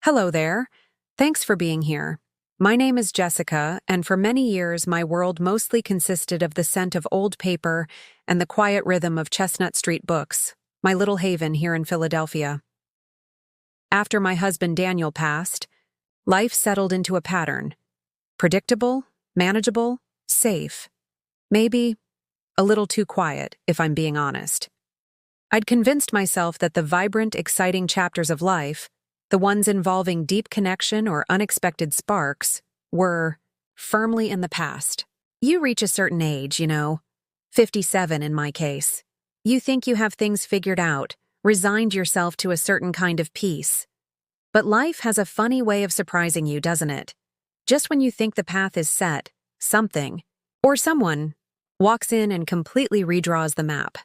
Hello there. Thanks for being here. My name is Jessica, and for many years my world mostly consisted of the scent of old paper and the quiet rhythm of Chestnut Street books, my little haven here in Philadelphia. After my husband Daniel passed, life settled into a pattern. Predictable, manageable, safe. Maybe a little too quiet, if I'm being honest. I'd convinced myself that the vibrant, exciting chapters of life, the ones involving deep connection or unexpected sparks, were firmly in the past. You reach a certain age, 57 in my case. You think you have things figured out, resigned yourself to a certain kind of peace. But life has a funny way of surprising you, doesn't it? Just when you think the path is set, something, or someone, walks in and completely redraws the map.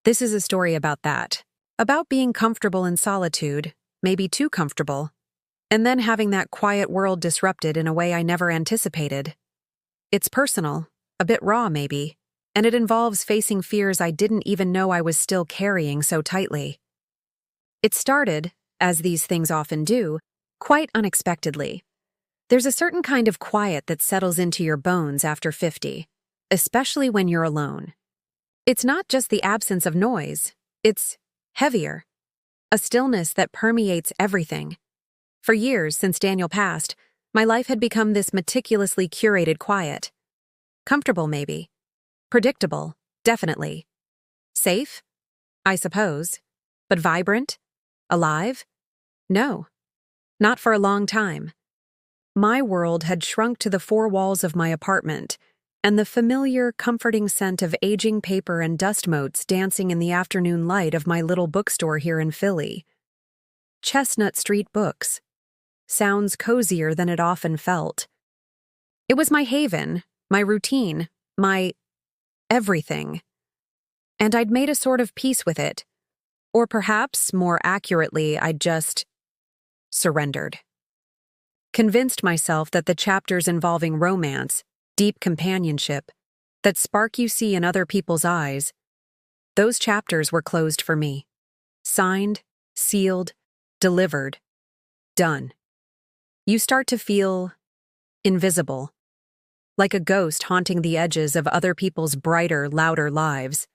This is a story about that. About being comfortable in solitude, maybe too comfortable, and then having that quiet world disrupted in a way I never anticipated. It's personal, a bit raw maybe, and it involves facing fears I didn't even know I was still carrying so tightly. It started, as these things often do, quite unexpectedly. There's a certain kind of quiet that settles into your bones after 50, especially when you're alone. It's not just the absence of noise, it's heavier. A stillness that permeates everything. For years since Daniel passed, my life had become this meticulously curated quiet. Comfortable, maybe. Predictable, definitely. Safe? I suppose. But vibrant? Alive? No. Not for a long time. My world had shrunk to the four walls of my apartment, and the familiar, comforting scent of aging paper and dust motes dancing in the afternoon light of my little bookstore here in Philly. Chestnut Street Books. Sounds cozier than it often felt. It was my haven, my routine, my everything. And I'd made a sort of peace with it. Or perhaps, more accurately, I'd just surrendered. Convinced myself that the chapters involving romance, deep companionship, that spark you see in other people's eyes, those chapters were closed for me. Signed, sealed, delivered, done. You start to feel invisible, like a ghost haunting the edges of other people's brighter, louder lives.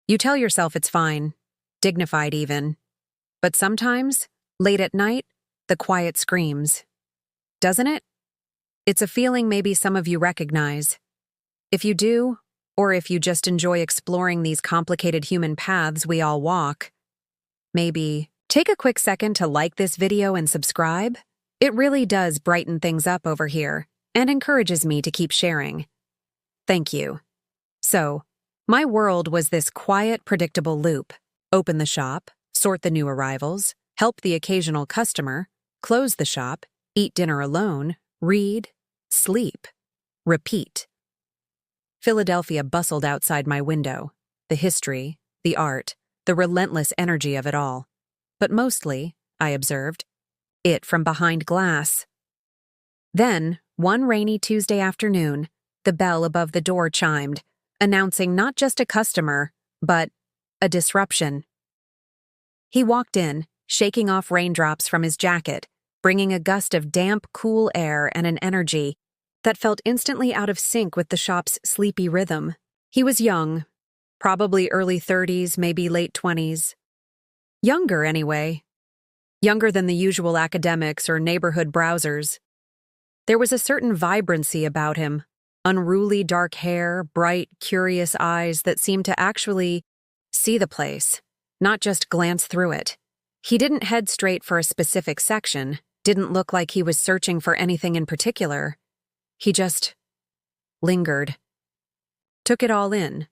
You tell yourself it's fine, dignified even. But sometimes, late at night, the quiet screams. Doesn't it? It's a feeling maybe some of you recognize. If you do, or if you just enjoy exploring these complicated human paths we all walk, maybe take a quick second to like this video and subscribe. It really does brighten things up over here and encourages me to keep sharing. Thank you. So, my world was this quiet, predictable loop. Open the shop, sort the new arrivals, help the occasional customer, close the shop, eat dinner alone, read, sleep. Repeat. Philadelphia bustled outside my window. The history, the art, the relentless energy of it all. But mostly, I observed, it from behind glass. Then, one rainy Tuesday afternoon, the bell above the door chimed, announcing not just a customer, but a disruption. He walked in, shaking off raindrops from his jacket, bringing a gust of damp, cool air and an energy that felt instantly out of sync with the shop's sleepy rhythm. He was young, probably early 30s, maybe late 20s. Younger, anyway. Younger than the usual academics or neighborhood browsers. There was a certain vibrancy about him, unruly dark hair, bright, curious eyes that seemed to actually see the place, not just glance through it. He didn't head straight for a specific section, didn't look like he was searching for anything in particular. He just lingered. Took it all in.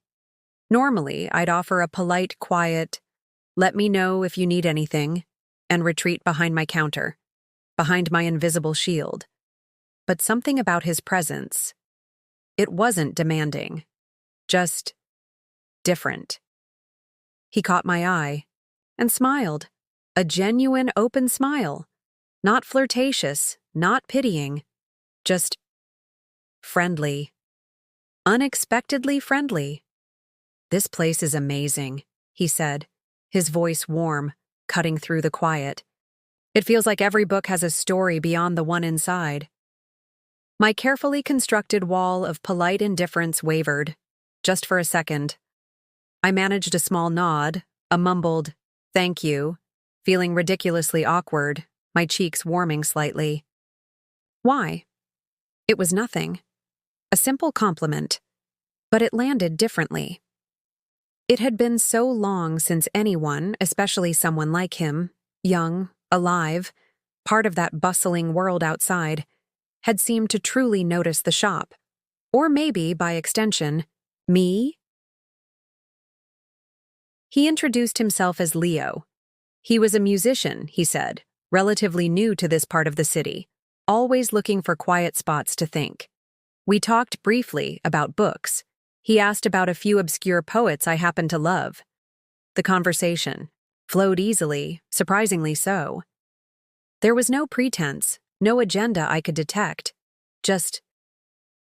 Normally, I'd offer a polite, quiet, "Let me know if you need anything," and retreat behind my counter, behind my invisible shield. But something about his presence, it wasn't demanding, just different. He caught my eye and smiled, a genuine open smile, not flirtatious, not pitying, just friendly, unexpectedly friendly. "This place is amazing," he said, his voice warm, cutting through the quiet. It feels like every book has a story beyond the one inside. My carefully constructed wall of polite indifference wavered, just for a second. I managed a small nod, a mumbled, "Thank you," feeling ridiculously awkward, my cheeks warming slightly. Why? It was nothing. A simple compliment. But it landed differently. It had been so long since anyone, especially someone like him, young, alive, part of that bustling world outside, had seemed to truly notice the shop. Or maybe, by extension, me? He introduced himself as Leo. He was a musician, he said, relatively new to this part of the city, always looking for quiet spots to think. We talked briefly about books. He asked about a few obscure poets I happened to love. The conversation flowed easily, surprisingly so. There was no pretense, no agenda I could detect. Just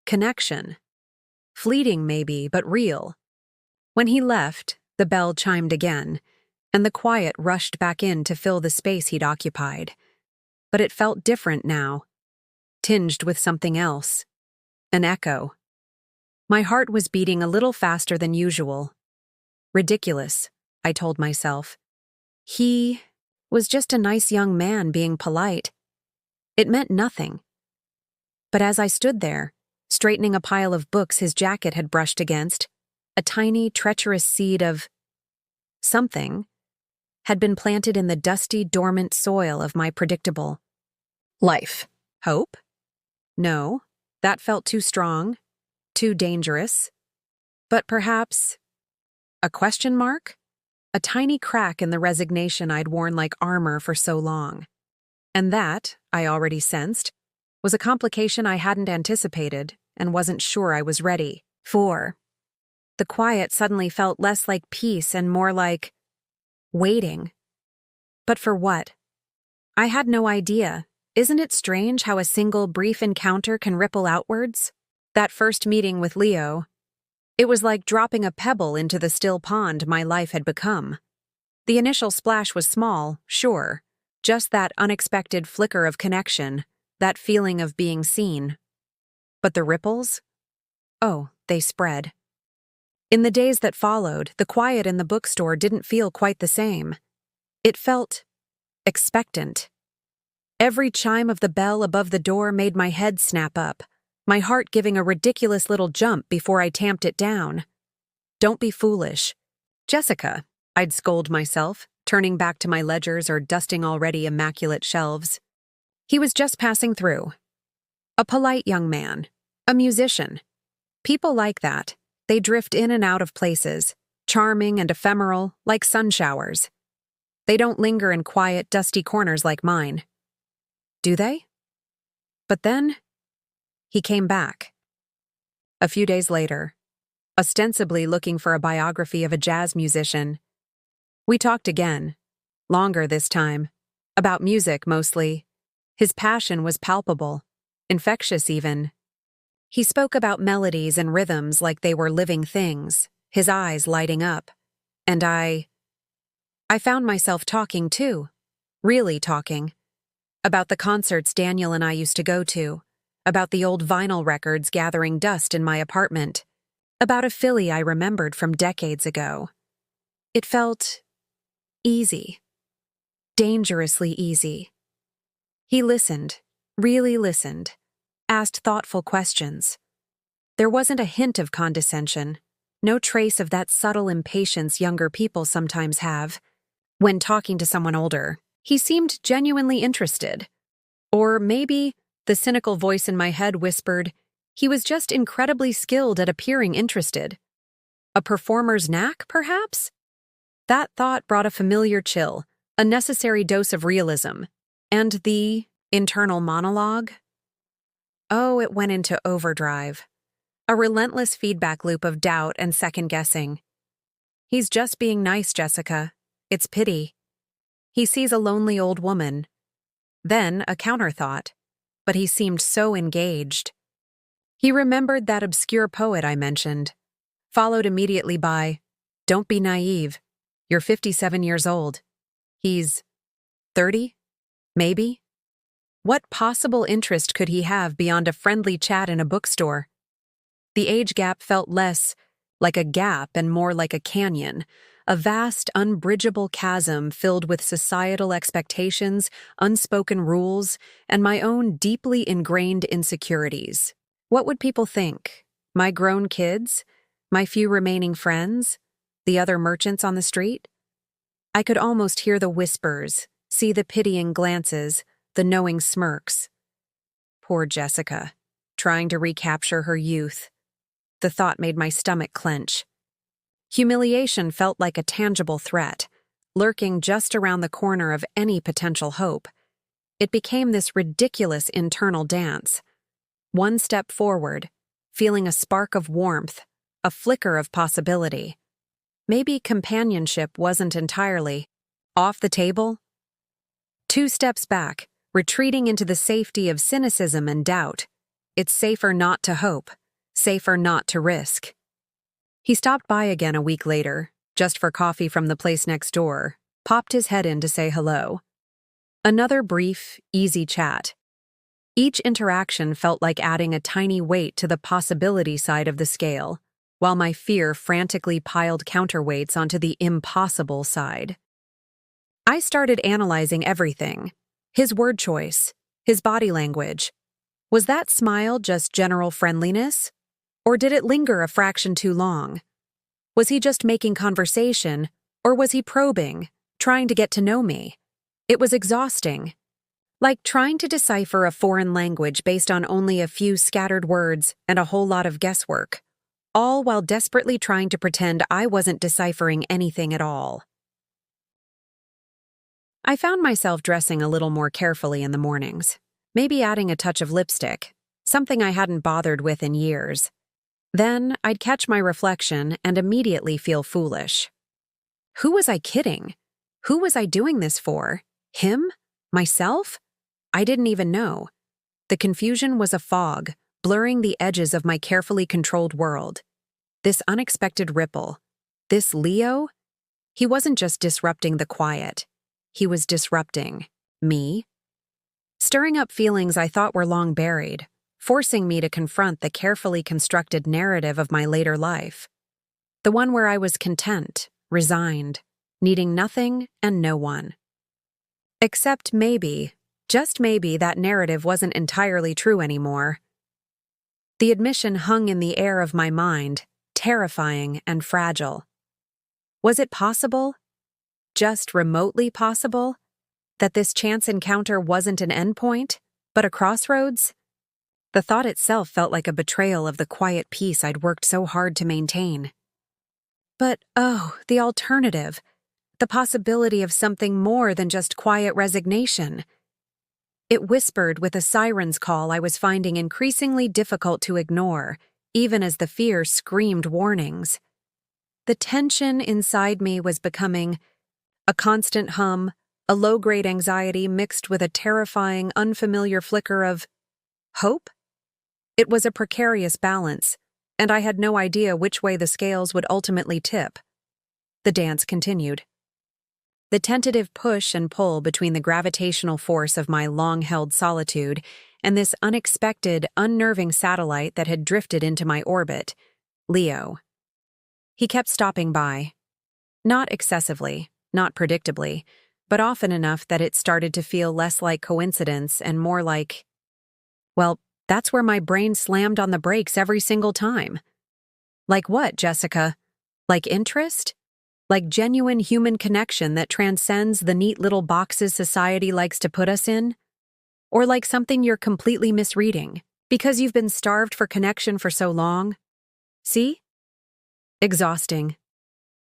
connection. Fleeting maybe, but real. When he left, the bell chimed again, and the quiet rushed back in to fill the space he'd occupied. But it felt different now, tinged with something else. An echo. My heart was beating a little faster than usual. Ridiculous, I told myself. He was just a nice young man being polite. It meant nothing. But as I stood there, straightening a pile of books his jacket had brushed against, a tiny, treacherous seed of something had been planted in the dusty, dormant soil of my predictable life. Hope? No, that felt too strong, too dangerous. But perhaps a question mark? A tiny crack in the resignation I'd worn like armor for so long. And that, I already sensed, was a complication I hadn't anticipated and wasn't sure I was ready for. The quiet suddenly felt less like peace and more like waiting. But for what? I had no idea. Isn't it strange how a single brief encounter can ripple outwards? That first meeting with Leo, it was like dropping a pebble into the still pond my life had become. The initial splash was small, sure, just that unexpected flicker of connection, that feeling of being seen. But the ripples? Oh, they spread. In the days that followed, the quiet in the bookstore didn't feel quite the same. It felt expectant. Every chime of the bell above the door made my head snap up, my heart giving a ridiculous little jump before I tamped it down. Don't be foolish. Jessica, I'd scold myself, turning back to my ledgers or dusting already immaculate shelves. He was just passing through. A polite young man. A musician. People like that. They drift in and out of places, charming and ephemeral, like sun showers. They don't linger in quiet, dusty corners like mine. Do they? But then, he came back. A few days later, ostensibly looking for a biography of a jazz musician. We talked again, longer this time, about music mostly. His passion was palpable, infectious even. He spoke about melodies and rhythms like they were living things, his eyes lighting up. And I found myself talking too, really talking. About the concerts Daniel and I used to go to, about the old vinyl records gathering dust in my apartment, about a filly I remembered from decades ago. It felt easy, dangerously easy. He listened, really listened, asked thoughtful questions. There wasn't a hint of condescension, no trace of that subtle impatience younger people sometimes have when talking to someone older. He seemed genuinely interested. Or maybe, the cynical voice in my head whispered, he was just incredibly skilled at appearing interested. A performer's knack, perhaps? That thought brought a familiar chill, a necessary dose of realism. And the internal monologue? Oh, it went into overdrive. A relentless feedback loop of doubt and second-guessing. He's just being nice, Jessica. It's pity. He sees a lonely old woman. Then a counterthought. But he seemed so engaged. He remembered that obscure poet I mentioned, followed immediately by, "Don't be naive. You're 57 years old. He's 30? Maybe? What possible interest could he have beyond a friendly chat in a bookstore? The age gap felt less like a gap and more like a canyon, a vast, unbridgeable chasm filled with societal expectations, unspoken rules, and my own deeply ingrained insecurities. What would people think? My grown kids? My few remaining friends? The other merchants on the street? I could almost hear the whispers, see the pitying glances, the knowing smirks. Poor Jessica, trying to recapture her youth. The thought made my stomach clench. Humiliation felt like a tangible threat, lurking just around the corner of any potential hope. It became this ridiculous internal dance. One step forward, feeling a spark of warmth, a flicker of possibility. Maybe companionship wasn't entirely off the table. 2 steps back, retreating into the safety of cynicism and doubt. It's safer not to hope, safer not to risk. He stopped by again a week later, just for coffee from the place next door, popped his head in to say hello. Another brief, easy chat. Each interaction felt like adding a tiny weight to the possibility side of the scale, while my fear frantically piled counterweights onto the impossible side. I started analyzing everything. His word choice, his body language. Was that smile just general friendliness? Or did it linger a fraction too long? Was he just making conversation, or was he probing, trying to get to know me? It was exhausting. Like trying to decipher a foreign language based on only a few scattered words and a whole lot of guesswork, all while desperately trying to pretend I wasn't deciphering anything at all. I found myself dressing a little more carefully in the mornings, maybe adding a touch of lipstick, something I hadn't bothered with in years. Then I'd catch my reflection and immediately feel foolish. Who was I kidding? Who was I doing this for? Him? Myself? I didn't even know. The confusion was a fog, blurring the edges of my carefully controlled world. This unexpected ripple, this Leo, he wasn't just disrupting the quiet. He was disrupting me, stirring up feelings I thought were long buried, forcing me to confront the carefully constructed narrative of my later life. The one where I was content, resigned, needing nothing and no one. Except maybe, just maybe, that narrative wasn't entirely true anymore. The admission hung in the air of my mind, terrifying and fragile. Was it possible, just remotely possible, that this chance encounter wasn't an endpoint, but a crossroads? The thought itself felt like a betrayal of the quiet peace I'd worked so hard to maintain. But, oh, the alternative, the possibility of something more than just quiet resignation. It whispered with a siren's call I was finding increasingly difficult to ignore, even as the fear screamed warnings. The tension inside me was becoming a constant hum, a low-grade anxiety mixed with a terrifying, unfamiliar flicker of hope? It was a precarious balance, and I had no idea which way the scales would ultimately tip. The dance continued. The tentative push and pull between the gravitational force of my long-held solitude and this unexpected, unnerving satellite that had drifted into my orbit, Leo. He kept stopping by. Not excessively, not predictably, but often enough that it started to feel less like coincidence and more like, well, that's where my brain slammed on the brakes every single time. Like what, Jessica? Like interest? Like genuine human connection that transcends the neat little boxes society likes to put us in? Or like something you're completely misreading, because you've been starved for connection for so long? See? Exhausting.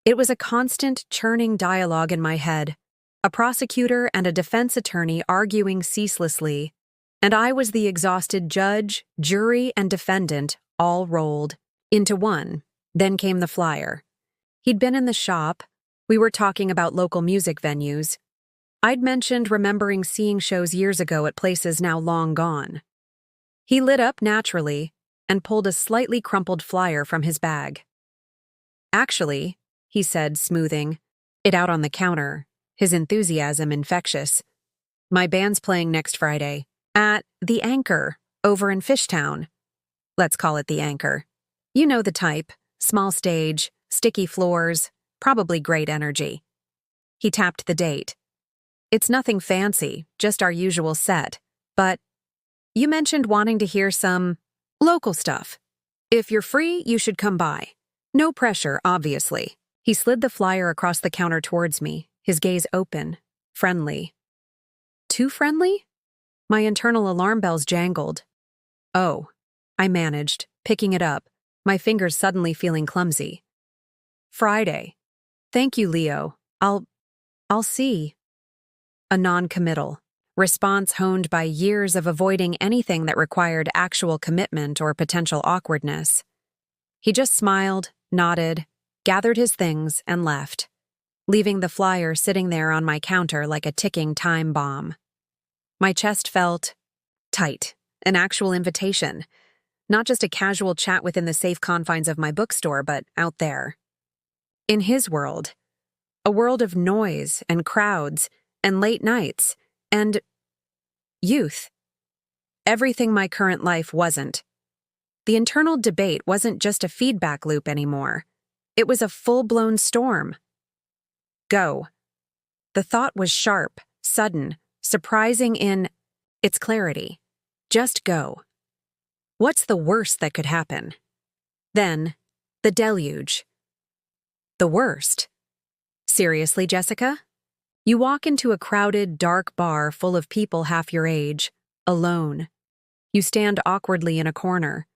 It was a constant, churning dialogue in my head, a prosecutor and a defense attorney arguing ceaselessly, and I was the exhausted judge, jury, and defendant, all rolled into one. Then came the flyer. He'd been in the shop. We were talking about local music venues. I'd mentioned remembering seeing shows years ago at places now long gone. He lit up naturally and pulled a slightly crumpled flyer from his bag. Actually, he said, smoothing it out on the counter, his enthusiasm infectious, My band's playing next Friday at The Anchor over in Fishtown. Let's call it The Anchor. You know the type. Small stage, sticky floors, probably great energy. He tapped the date. It's nothing fancy, just our usual set. But you mentioned wanting to hear some local stuff. If you're free, you should come by. No pressure, obviously. He slid the flyer across the counter towards me, his gaze open, friendly. Too friendly? My internal alarm bells jangled. Oh, I managed, picking it up, my fingers suddenly feeling clumsy. Friday. Thank you, Leo. I'll see. A non-committal. Response honed by years of avoiding anything that required actual commitment or potential awkwardness. He just smiled, nodded, gathered his things, and left, leaving the flyer sitting there on my counter like a ticking time bomb. My chest felt tight, an actual invitation, not just a casual chat within the safe confines of my bookstore, but out there. In his world, a world of noise and crowds and late nights and youth. Everything my current life wasn't. The internal debate wasn't just a feedback loop anymore. It was a full-blown storm. Go. The thought was sharp, sudden, surprising in its clarity. Just go. What's the worst that could happen? Then, the deluge. The worst. Seriously, Jessica? You walk into a crowded, dark bar full of people half your age, alone. You stand awkwardly in a corner.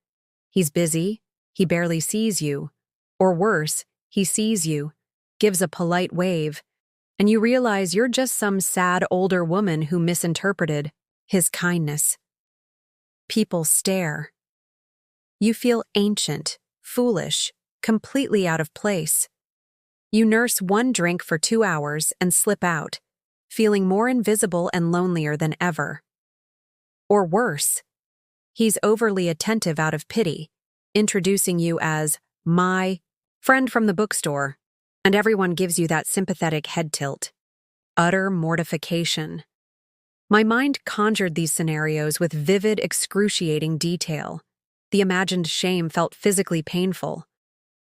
He's busy, he barely sees you. Or worse, he sees you, gives a polite wave, and you realize you're just some sad older woman who misinterpreted his kindness. People stare. You feel ancient, foolish, completely out of place. You nurse one drink for 2 hours and slip out, feeling more invisible and lonelier than ever. Or worse, he's overly attentive out of pity, introducing you as my friend from the bookstore, and everyone gives you that sympathetic head tilt. Utter mortification. My mind conjured these scenarios with vivid, excruciating detail. The imagined shame felt physically painful.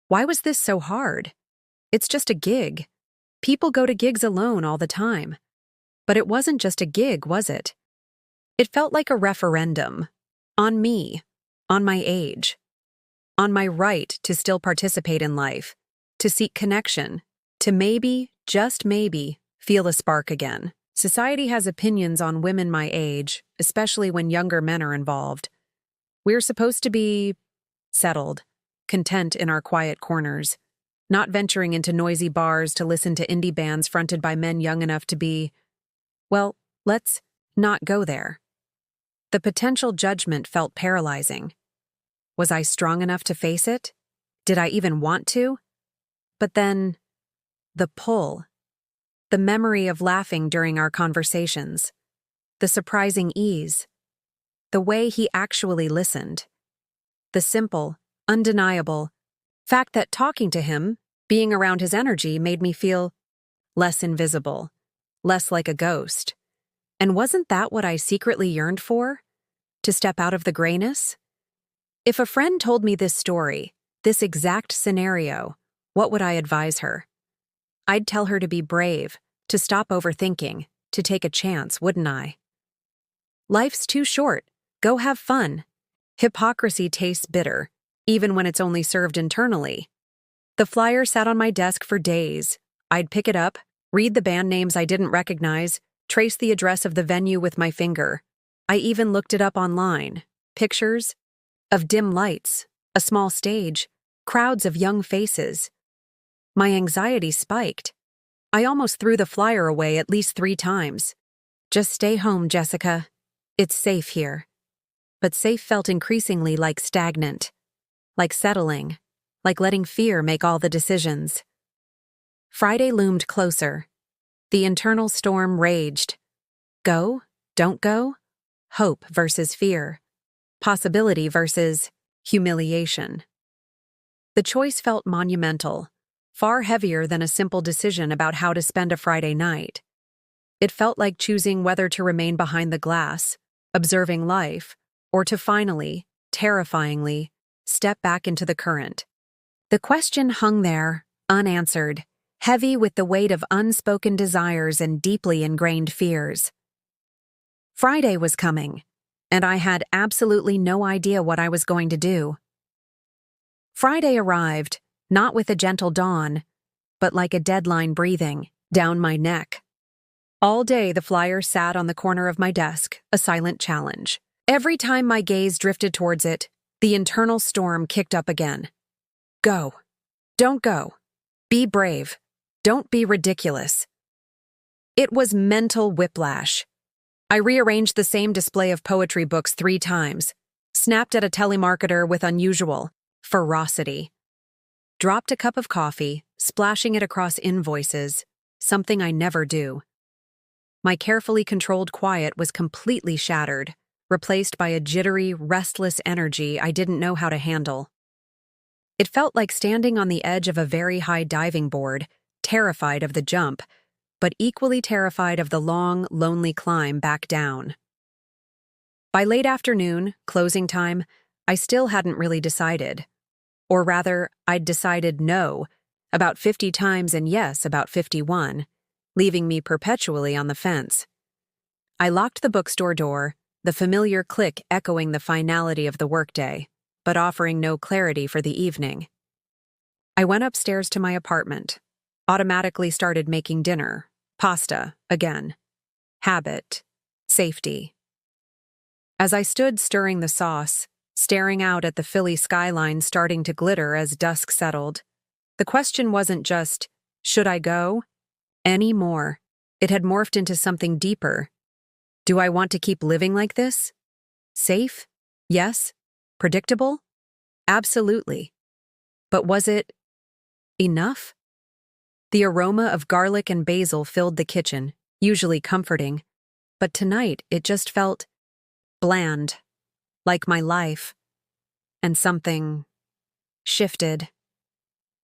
Why was this so hard? It's just a gig. People go to gigs alone all the time. But it wasn't just a gig, was it? It felt like a referendum. On me. On my age. On my right to still participate in life. To seek connection. To maybe, just maybe, feel a spark again. Society has opinions on women my age, especially when younger men are involved. We're supposed to be settled, content in our quiet corners, not venturing into noisy bars to listen to indie bands fronted by men young enough to be, well, let's not go there. The potential judgment felt paralyzing. Was I strong enough to face it? Did I even want to? But then, the pull. The memory of laughing during our conversations. The surprising ease. The way he actually listened. The simple, undeniable fact that talking to him, being around his energy, made me feel less invisible, less like a ghost. And wasn't that what I secretly yearned for? To step out of the grayness? If a friend told me this story, this exact scenario, what would I advise her? I'd tell her to be brave, to stop overthinking, to take a chance, wouldn't I? Life's too short. Go have fun. Hypocrisy tastes bitter, even when it's only served internally. The flyer sat on my desk for days. I'd pick it up, read the band names I didn't recognize, trace the address of the venue with my finger. I even looked it up online. Pictures of dim lights, a small stage, crowds of young faces. My anxiety spiked. I almost threw the flyer away at least 3 times. Just stay home, Jessica. It's safe here. But safe felt increasingly like stagnant, like settling, like letting fear make all the decisions. Friday loomed closer. The internal storm raged. Go? Don't go? Hope versus fear. Possibility versus humiliation. The choice felt monumental, far heavier than a simple decision about how to spend a Friday night. It felt like choosing whether to remain behind the glass, observing life, or to finally, terrifyingly, step back into the current. The question hung there, unanswered, heavy with the weight of unspoken desires and deeply ingrained fears. Friday was coming, and I had absolutely no idea what I was going to do. Friday arrived, not with a gentle dawn, but like a deadline breathing down my neck. All day the flyer sat on the corner of my desk, a silent challenge. Every time my gaze drifted towards it, the internal storm kicked up again. Go. Don't go. Be brave. Don't be ridiculous. It was mental whiplash. I rearranged the same display of poetry books 3 times, snapped at a telemarketer with unusual ferocity, dropped a cup of coffee, splashing it across invoices, something I never do. My carefully controlled quiet was completely shattered, replaced by a jittery, restless energy I didn't know how to handle. It felt like standing on the edge of a very high diving board, terrified of the jump, but equally terrified of the long, lonely climb back down. By late afternoon, closing time, I still hadn't really decided. Or rather, I'd decided no, about 50 times and yes about 51, leaving me perpetually on the fence. I locked the bookstore door, the familiar click echoing the finality of the workday, but offering no clarity for the evening. I went upstairs to my apartment, automatically started making dinner, pasta, again. Habit, safety. As I stood stirring the sauce, staring out at the Philly skyline starting to glitter as dusk settled, the question wasn't just, should I go? Anymore. It had morphed into something deeper. Do I want to keep living like this? Safe? Yes. Predictable? Absolutely. But was it enough? The aroma of garlic and basil filled the kitchen, usually comforting, but tonight it just felt bland, like my life. And something shifted.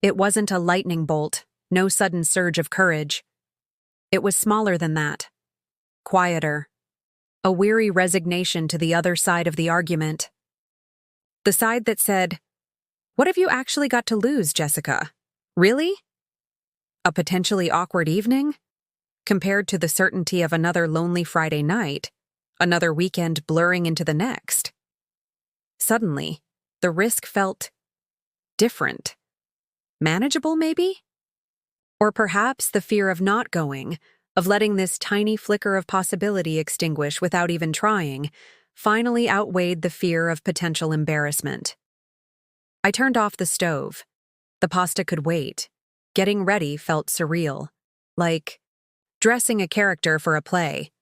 It wasn't a lightning bolt, no sudden surge of courage. It was smaller than that, quieter, a weary resignation to the other side of the argument. The side that said, "What have you actually got to lose, Jessica? Really? A potentially awkward evening? Compared to the certainty of another lonely Friday night, another weekend blurring into the next." Suddenly, the risk felt different. Manageable, maybe? Or perhaps the fear of not going, of letting this tiny flicker of possibility extinguish without even trying, finally outweighed the fear of potential embarrassment. I turned off the stove. The pasta could wait. Getting ready felt surreal, like dressing a character for a play.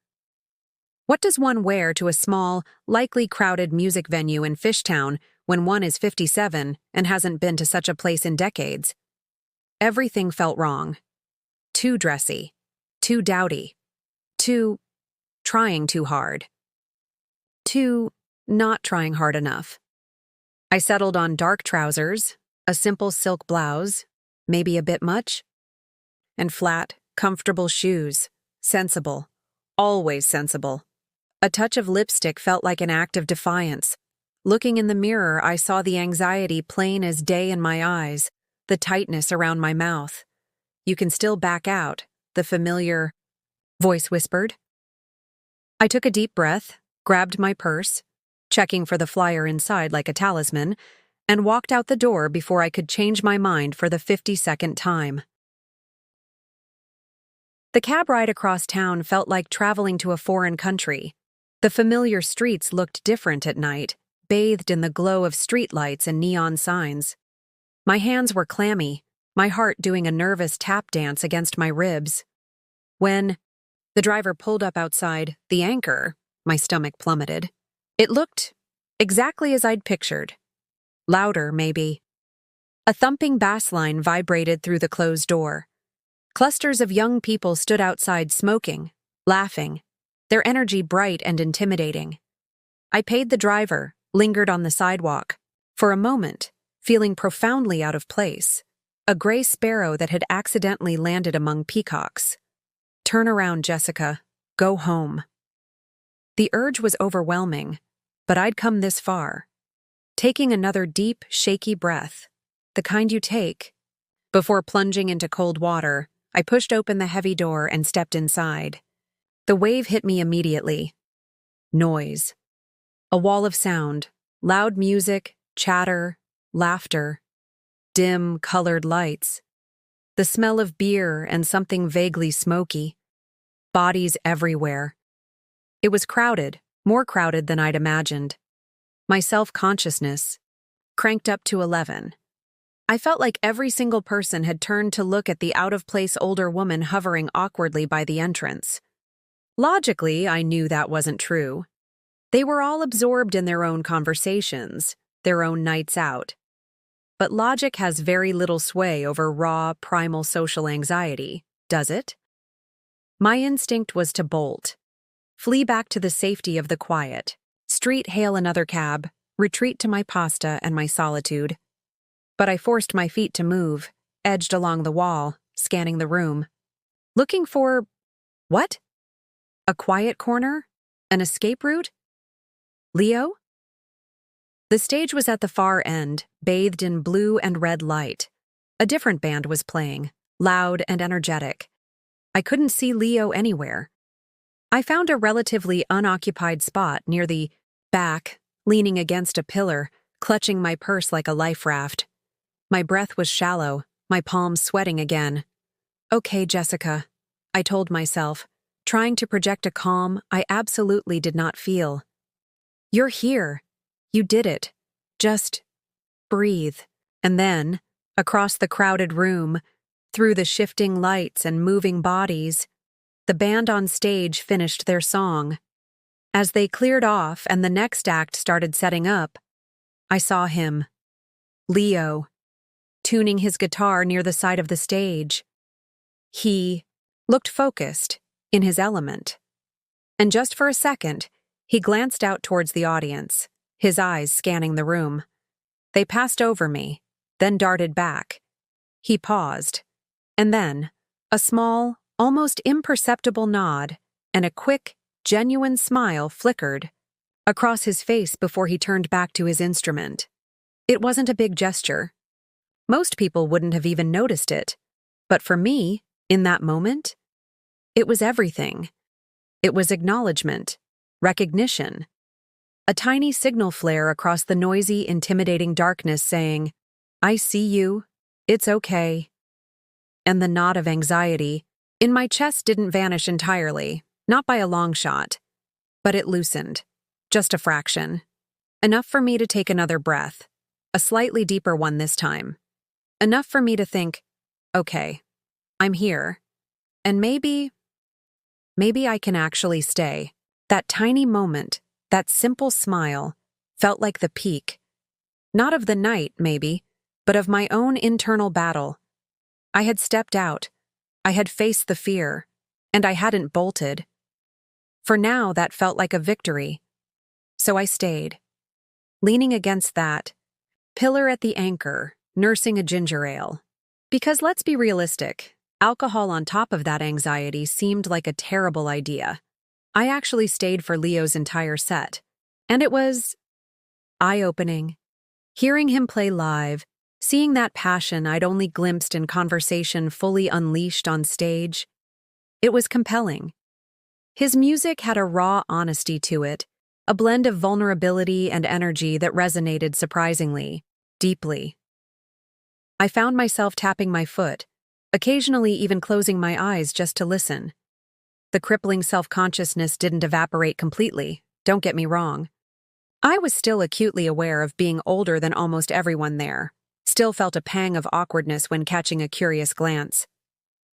What does one wear to a small, likely crowded music venue in Fishtown when one is 57 and hasn't been to such a place in decades? Everything felt wrong. Too dressy. Too dowdy. Too trying too hard. Too not trying hard enough. I settled on dark trousers, a simple silk blouse, maybe a bit much, and flat, comfortable shoes, sensible, always sensible. A touch of lipstick felt like an act of defiance. Looking in the mirror, I saw the anxiety plain as day in my eyes, the tightness around my mouth. "You can still back out," the familiar voice whispered. I took a deep breath, grabbed my purse, checking for the flyer inside like a talisman, and walked out the door before I could change my mind for the 52nd time. The cab ride across town felt like traveling to a foreign country. The familiar streets looked different at night, bathed in the glow of streetlights and neon signs. My hands were clammy, my heart doing a nervous tap dance against my ribs. When the driver pulled up outside the Anchor, my stomach plummeted. It looked exactly as I'd pictured. Louder, maybe. A thumping bass line vibrated through the closed door. Clusters of young people stood outside smoking, laughing, their energy bright and intimidating. I paid the driver, lingered on the sidewalk. For a moment, feeling profoundly out of place, a gray sparrow that had accidentally landed among peacocks. Turn around, Jessica. Go home. The urge was overwhelming, but I'd come this far. Taking another deep, shaky breath, the kind you take. Before plunging into cold water, I pushed open the heavy door and stepped inside. The wave hit me immediately. Noise. A wall of sound, loud music, chatter, laughter, dim, colored lights. The smell of beer and something vaguely smoky. Bodies everywhere. It was crowded, more crowded than I'd imagined. My self-consciousness cranked up to 11. I felt like every single person had turned to look at the out-of-place older woman hovering awkwardly by the entrance. Logically, I knew that wasn't true. They were all absorbed in their own conversations, their own nights out. But logic has very little sway over raw, primal social anxiety, does it? My instinct was to bolt. Flee back to the safety of the quiet. Street hail another cab, retreat to my pasta and my solitude. But I forced my feet to move, edged along the wall, scanning the room. Looking for… what? A quiet corner? An escape route? Leo? The stage was at the far end, bathed in blue and red light. A different band was playing, loud and energetic. I couldn't see Leo anywhere. I found a relatively unoccupied spot near the back, leaning against a pillar, clutching my purse like a life raft. My breath was shallow, my palms sweating again. Okay, Jessica, I told myself, trying to project a calm I absolutely did not feel. You're here. You did it. Just breathe. And then, across the crowded room, through the shifting lights and moving bodies, the band on stage finished their song. As they cleared off and the next act started setting up, I saw him, Leo, tuning his guitar near the side of the stage. He looked focused, in his element. And just for a second, he glanced out towards the audience, his eyes scanning the room. They passed over me, then darted back. He paused, and then, a small, almost imperceptible nod and a quick, genuine smile flickered across his face before he turned back to his instrument. It wasn't a big gesture. Most people wouldn't have even noticed it. But for me, in that moment, it was everything. It was acknowledgement, recognition. A tiny signal flare across the noisy, intimidating darkness saying, "I see you. It's okay." And the knot of anxiety in my chest didn't vanish entirely, not by a long shot. But it loosened, just a fraction. Enough for me to take another breath, a slightly deeper one this time. Enough for me to think, okay, I'm here. And maybe I can actually stay. That tiny moment, that simple smile, felt like the peak. Not of the night, maybe, but of my own internal battle. I had stepped out. I had faced the fear, and I hadn't bolted. For now, that felt like a victory. So I stayed, leaning against that pillar at the anchor, nursing a ginger ale. Because let's be realistic, alcohol on top of that anxiety seemed like a terrible idea. I actually stayed for Leo's entire set, and it was eye-opening. Hearing him play live, seeing that passion I'd only glimpsed in conversation fully unleashed on stage, it was compelling. His music had a raw honesty to it, a blend of vulnerability and energy that resonated surprisingly, deeply. I found myself tapping my foot, occasionally even closing my eyes just to listen. The crippling self-consciousness didn't evaporate completely, don't get me wrong. I was still acutely aware of being older than almost everyone there, still felt a pang of awkwardness when catching a curious glance.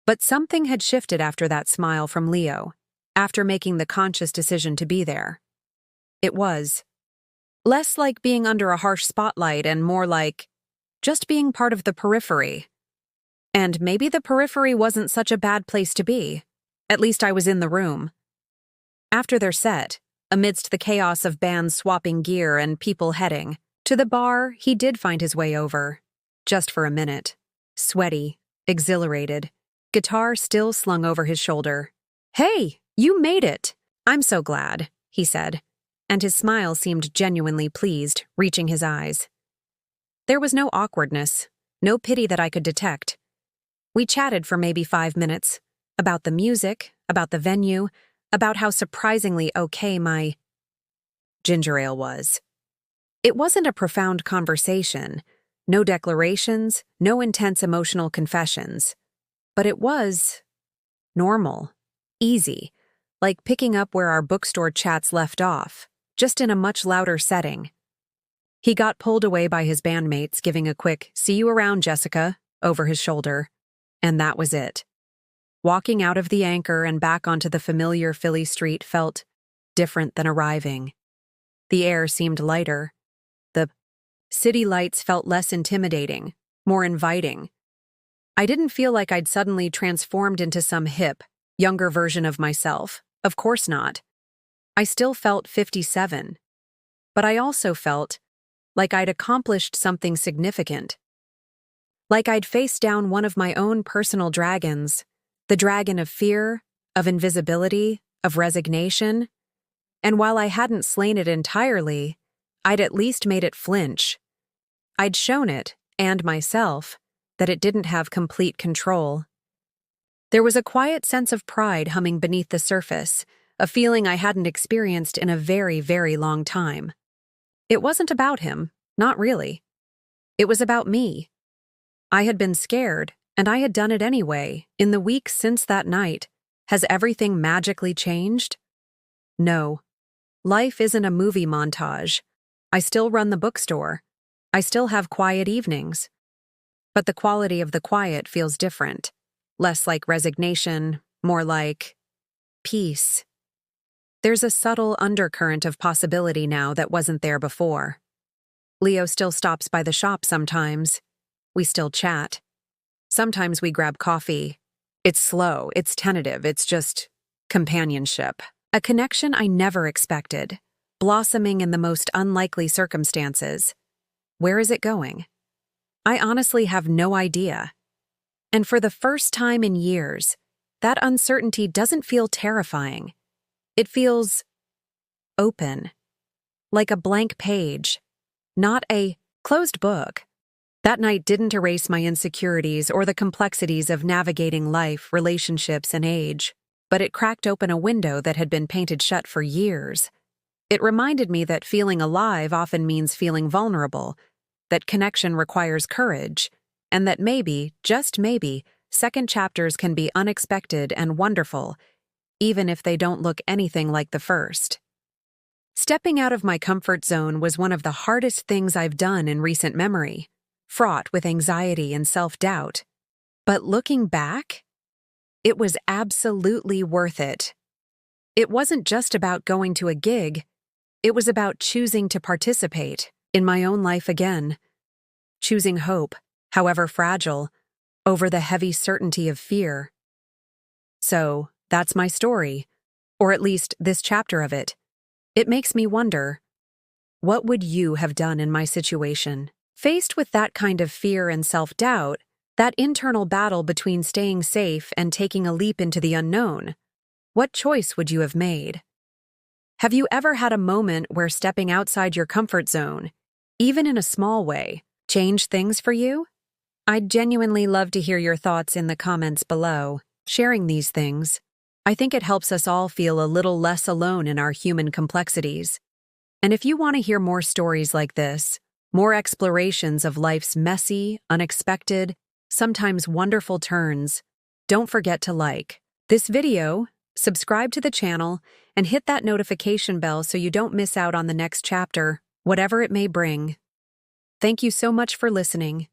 But something had shifted after that smile from Leo, after making the conscious decision to be there. It was less like being under a harsh spotlight and more like just being part of the periphery. And maybe the periphery wasn't such a bad place to be. At least I was in the room. After their set, amidst the chaos of bands swapping gear and people heading to the bar, he did find his way over. Just for a minute. Sweaty, exhilarated, guitar still slung over his shoulder. "Hey, you made it! I'm so glad," he said, and his smile seemed genuinely pleased, reaching his eyes. There was no awkwardness, no pity that I could detect. We chatted for maybe 5 minutes, about the music, about the venue, about how surprisingly okay my ginger ale was. It wasn't a profound conversation, no declarations, no intense emotional confessions, but it was normal, easy, like picking up where our bookstore chats left off, just in a much louder setting. He got pulled away by his bandmates, giving a quick, "See you around, Jessica," over his shoulder, and that was it. Walking out of the Anchor and back onto the familiar Philly street felt different than arriving. The air seemed lighter. The city lights felt less intimidating, more inviting. I didn't feel like I'd suddenly transformed into some hip, younger version of myself. Of course not. I still felt 57. But I also felt like I'd accomplished something significant. Like I'd faced down one of my own personal dragons, the dragon of fear, of invisibility, of resignation. And while I hadn't slain it entirely, I'd at least made it flinch. I'd shown it, and myself, that it didn't have complete control. There was a quiet sense of pride humming beneath the surface, a feeling I hadn't experienced in a very, very long time. It wasn't about him, not really. It was about me. I had been scared, and I had done it anyway, in the weeks since that night. Has everything magically changed? No. Life isn't a movie montage. I still run the bookstore. I still have quiet evenings. But the quality of the quiet feels different. Less like resignation, more like peace. There's a subtle undercurrent of possibility now that wasn't there before. Leo still stops by the shop sometimes. We still chat. Sometimes we grab coffee. It's slow, it's tentative, it's just companionship. A connection I never expected, blossoming in the most unlikely circumstances. Where is it going? I honestly have no idea. And for the first time in years, that uncertainty doesn't feel terrifying. It feels open, like a blank page, not a closed book. That night didn't erase my insecurities or the complexities of navigating life, relationships, and age, but it cracked open a window that had been painted shut for years. It reminded me that feeling alive often means feeling vulnerable, that connection requires courage, and that maybe, just maybe, second chapters can be unexpected and wonderful, even if they don't look anything like the first. Stepping out of my comfort zone was one of the hardest things I've done in recent memory, fraught with anxiety and self-doubt. But looking back, it was absolutely worth it. It wasn't just about going to a gig, it was about choosing to participate in my own life again, choosing hope, however fragile, over the heavy certainty of fear. So, that's my story, or at least this chapter of it. It makes me wonder, what would you have done in my situation? Faced with that kind of fear and self-doubt, that internal battle between staying safe and taking a leap into the unknown, what choice would you have made? Have you ever had a moment where stepping outside your comfort zone, even in a small way, changed things for you? I'd genuinely love to hear your thoughts in the comments below. Sharing these things, I think it helps us all feel a little less alone in our human complexities. And if you want to hear more stories like this, more explorations of life's messy, unexpected, sometimes wonderful turns, don't forget to like this video, subscribe to the channel, and hit that notification bell so you don't miss out on the next chapter, whatever it may bring. Thank you so much for listening.